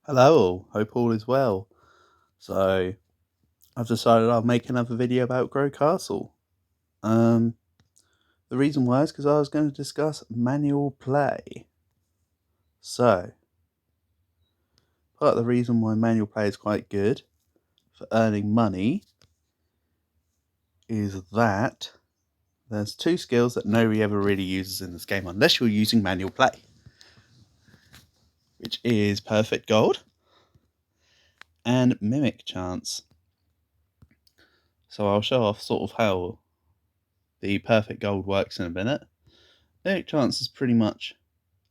Hello, hope all is well. So, I've decided I'll make another video about Grow Castle. Um, the reason why is because I was going to discuss manual play. So, part of the reason why manual play is quite good for earning money is that there's two skills that nobody ever really uses in this game unless you're using manual play, which is perfect gold and mimic chance. So I'll show off sort of how the perfect gold works in a minute. Mimic chance is pretty much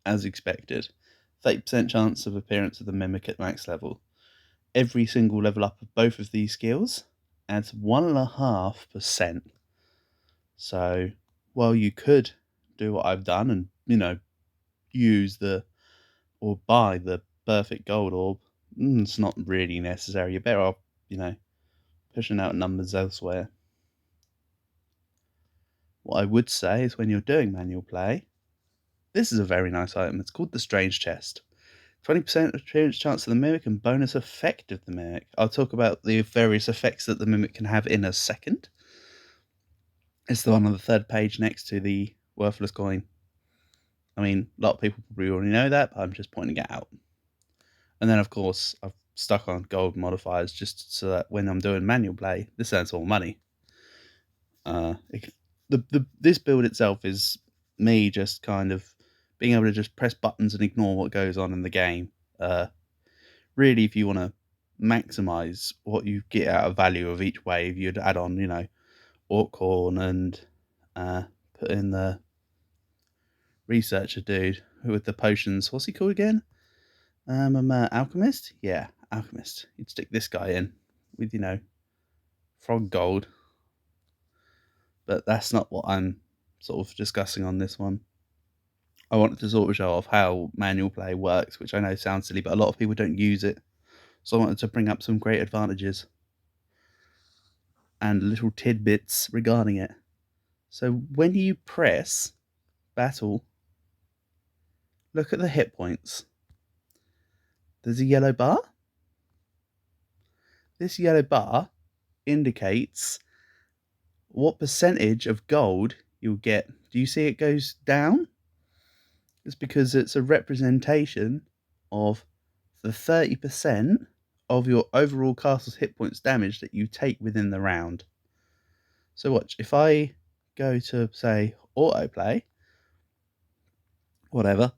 as expected. 30% chance of appearance of the mimic at max level. Every single level up of both of these skills adds 1.5%. So while you could do what I've done and, use or buy the perfect gold orb, it's not really necessary. You're better off, pushing out numbers elsewhere. What I would say is when you're doing manual play, this is a very nice item. It's called the Strange Chest. 20% appearance chance of the mimic and bonus effect of the mimic. I'll talk about the various effects that the mimic can have in a second. It's the one on the third page next to the worthless coin. I mean, a lot of people probably already know that, but I'm just pointing it out. And then, of course, I've stuck on gold modifiers just so that when I'm doing manual play, this earns all money. This build itself is me just kind of being able to just press buttons and ignore what goes on in the game. Really, if you want to maximize what you get out of value of each wave, you'd add on, orc horn and put in the researcher dude with the potions. What's he called again? I'm an alchemist? Yeah, alchemist. You'd stick this guy in with, frog gold. But that's not what I'm sort of discussing on this one. I wanted to sort of show off how manual play works, which I know sounds silly, but a lot of people don't use it. So I wanted to bring up some great advantages and little tidbits regarding it. So when you press battle, look at the hit points. There's a yellow bar. This yellow bar indicates what percentage of gold you'll get. Do you see it goes down? It's because it's a representation of the 30% of your overall castle's hit points damage that you take within the round. So watch, if I go to, say, autoplay, whatever,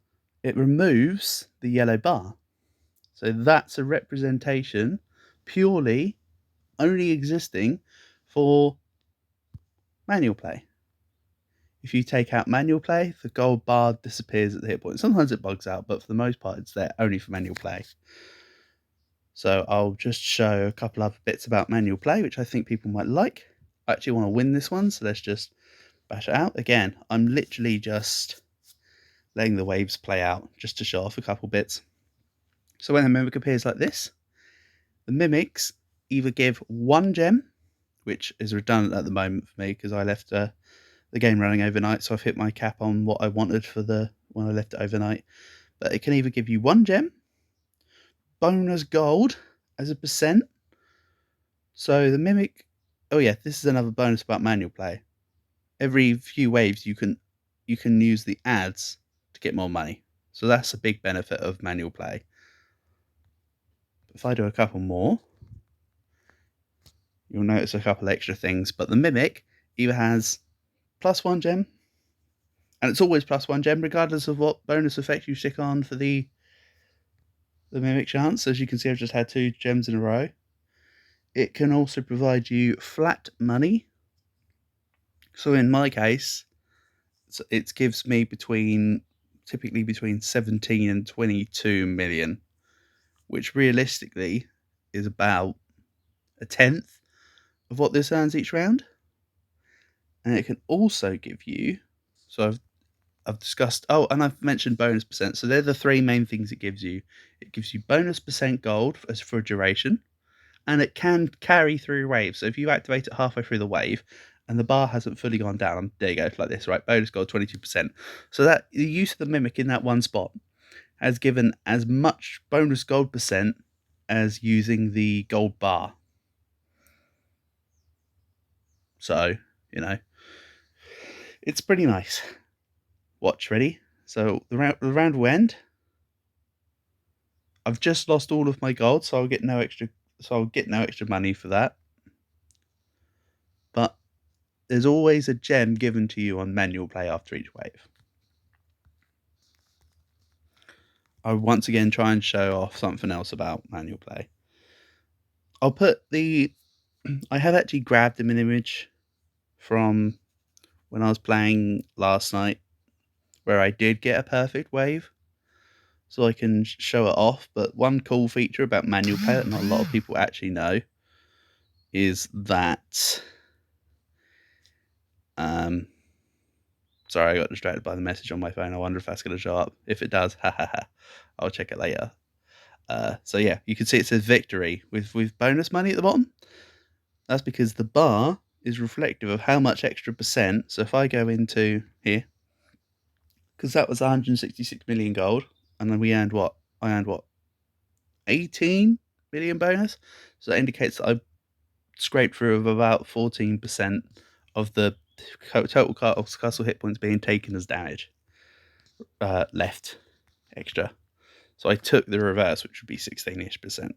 it removes the yellow bar. So that's a representation purely only existing for manual play. If you take out manual play, the gold bar disappears at the hit point. Sometimes it bugs out, but for the most part, it's there only for manual play. So I'll just show a couple other bits about manual play, which I think people might like. I actually want to win this one, so let's just bash it out. Again, I'm literally just letting the waves play out just to show off a couple bits. So when the mimic appears like this, the mimics either give 1 gem, which is redundant at the moment for me because I left the game running overnight, so I've hit my cap on what I wanted for when I left it overnight. But it can either give you 1 gem, bonus gold as a percent. So the mimic, oh yeah, this is another bonus about manual play. Every few waves you can use the ads to get more money. So that's a big benefit of manual play. If I do a couple more, you'll notice a couple extra things, but the mimic either has +1 gem, and it's always +1 gem regardless of what bonus effect you stick on for the mimic chance. As you can see, I've just had 2 gems in a row. It can also provide you flat money. So in my case, it gives me typically between 17 and 22 million, which realistically is about a tenth of what this earns each round. And it can also give you, so I've discussed, and I've mentioned bonus percent. So they're the 3 main things it gives you. It gives you bonus percent gold for a duration, and it can carry through waves. So if you activate it halfway through the wave and the bar hasn't fully gone down, there you go, like this, right? Bonus gold 22%. So that the use of the mimic in that one spot has given as much bonus gold percent as using the gold bar. So, it's pretty nice. Watch, ready? So the round will end. I've just lost all of my gold, so I'll get no extra. So I'll get no extra money for that. But there's always a gem given to you on manual play after each wave. I'll once again try and show off something else about manual play. I'll put the. I have actually grabbed an image from when I was playing last night, where I did get a perfect wave, so I can show it off. But one cool feature about manual play that not a lot of people actually know is that sorry, I got distracted by the message on my phone. I wonder if that's going to show up. If it does, I'll check it later. So yeah, you can see it says victory with bonus money at the bottom. That's because the bar is reflective of how much extra percent. So if I go into here, because that was 166 million gold, and then we earned what? I earned what? 18 million bonus. So that indicates that I've scraped through of about 14% of the total castle hit points being taken as damage left extra. So I took the reverse, which would be 16-ish%.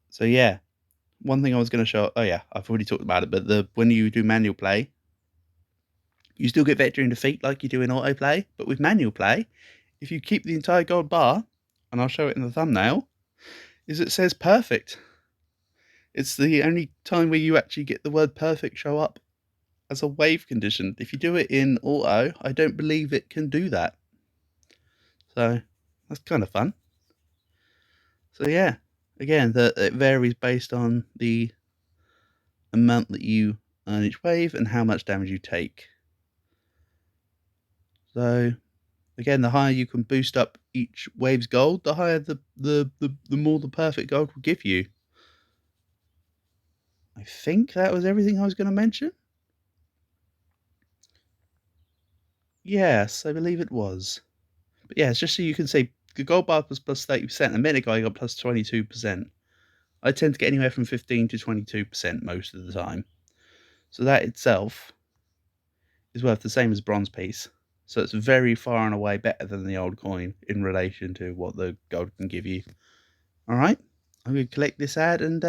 So yeah, one thing I was going to show. Oh yeah, I've already talked about it. But when you do manual play, you still get victory and defeat like you do in auto play. But with manual play, if you keep the entire gold bar, and I'll show it in the thumbnail, is it says perfect. It's the only time where you actually get the word perfect show up as a wave condition. If you do it in auto, I don't believe it can do that. So that's kind of fun. So yeah, again, it varies based on the amount that you earn each wave and how much damage you take. So again, the higher you can boost up each wave's gold, the higher the more the perfect gold will give you. I think that was everything I was going to mention. Yes, I believe it was. But yeah, it's just so you can see the gold bar was plus 30%. A minute ago, I got plus 22%. I tend to get anywhere from 15 to 22% most of the time. So that itself is worth the same as bronze piece. So it's very far and away better than the old coin in relation to what the gold can give you. Alright, I'm going to collect this ad and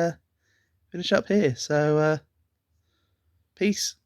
finish up here. So, peace.